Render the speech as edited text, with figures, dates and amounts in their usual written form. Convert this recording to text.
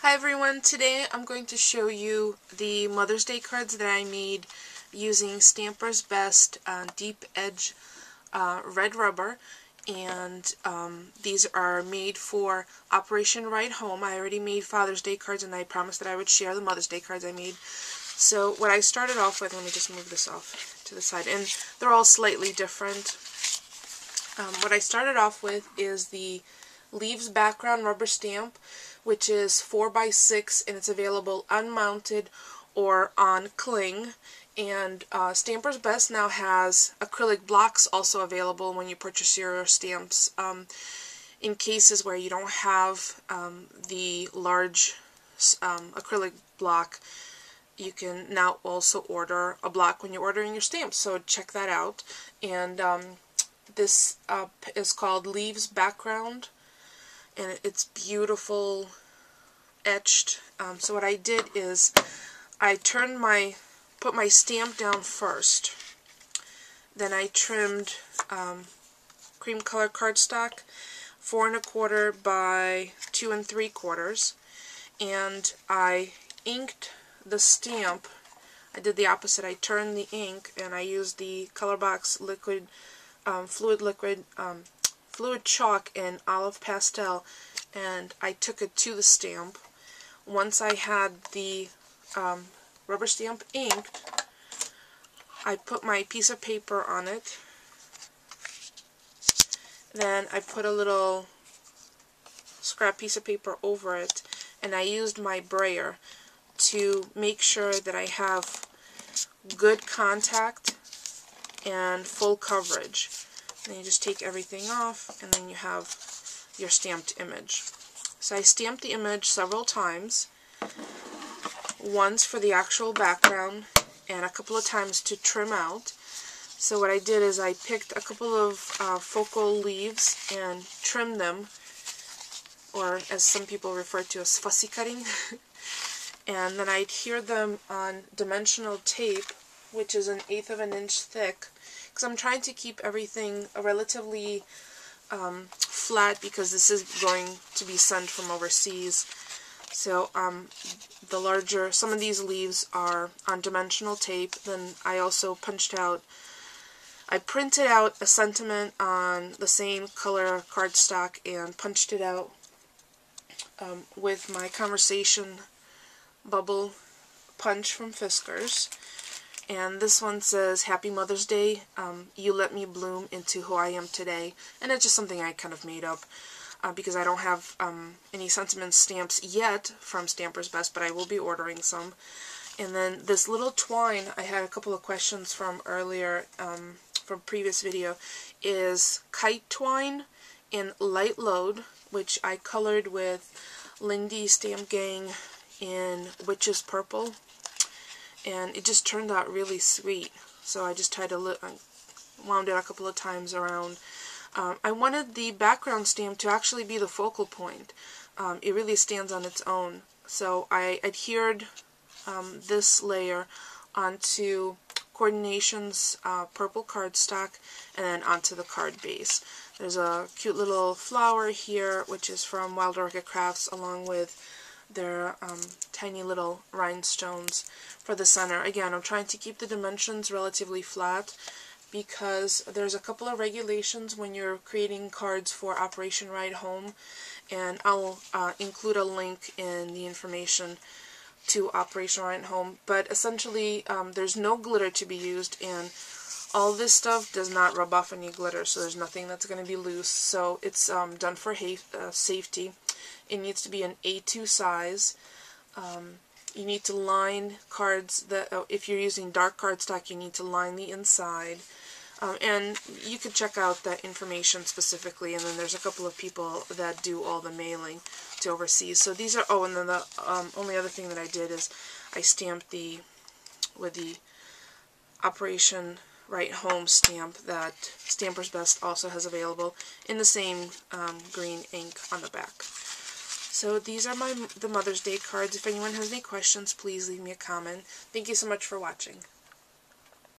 Hi everyone, today I'm going to show you the Mother's Day cards that I made using StampersBest Deep Edge red rubber, and these are made for Operation Ride Home. I already made Father's Day cards and I promised that I would share the Mother's Day cards I made. So what I started off with, let me just move this off to the side, and they're all slightly different. What I started off with is the Leaves background rubber stamp, which is 4x6, and it's available unmounted or on cling. And StampersBest now has acrylic blocks also available when you purchase your stamps. In cases where you don't have the large acrylic block, you can now also order a block when you're ordering your stamps, so check that out. And this is called Leaves Background, and it's beautiful etched. So what I did is I put my stamp down first, then I trimmed cream color cardstock 4 1/4 by 2 3/4, and I inked the stamp. I did the opposite. I turned the ink and I used the Colorbox liquid fluid chalk and olive pastel, and I took it to the stamp. Once I had the rubber stamp inked, I put my piece of paper on it. Then I put a little scrap piece of paper over it, and I used my brayer to make sure that I have good contact and full coverage. Then you just take everything off, and then you have your stamped image. So I stamped the image several times, once for the actual background and a couple of times to trim out. So what I did is I picked a couple of focal leaves and trimmed them, or as some people refer to as fussy cutting. And then I adhered them on dimensional tape, which is 1/8 of an inch thick, because I'm trying to keep everything relatively flat, because this is going to be sent from overseas. So some of these leaves are on dimensional tape. Then I also I printed out a sentiment on the same color cardstock and punched it out with my conversation bubble punch from Fiskars. And this one says, "Happy Mother's Day, you let me bloom into who I am today." And it's just something I kind of made up because I don't have any sentiment stamps yet from StampersBest, but I will be ordering some. And then this little twine, I had a couple of questions from earlier, from previous video, is kite twine in light load, which I colored with Lindy Stamp Gang in Witch's Purple. And it just turned out really sweet. So I just wound it a couple of times around. I wanted the background stamp to actually be the focal point. It really stands on its own. So I adhered this layer onto Coordination's purple cardstock and then onto the card base. There's a cute little flower here, which is from Wild Orchid Crafts, along with their tiny little rhinestones for the center. Again, I'm trying to keep the dimensions relatively flat because there's a couple of regulations when you're creating cards for Operation Ride Home, and I'll include a link in the information to Operation Ride Home. But essentially, there's no glitter to be used, and all this stuff does not rub off any glitter, so there's nothing that's going to be loose. So it's done for safety. It needs to be an A2 size. You need to line cards if you're using dark cardstock, you need to line the inside. And you could check out that information specifically, and then there's a couple of people that do all the mailing to overseas. So these are, and then the only other thing that I did is I stamped with the Operation Right Home stamp that StampersBest also has available in the same green ink on the back. So these are the Mother's Day cards. If anyone has any questions, please leave me a comment. Thank you so much for watching.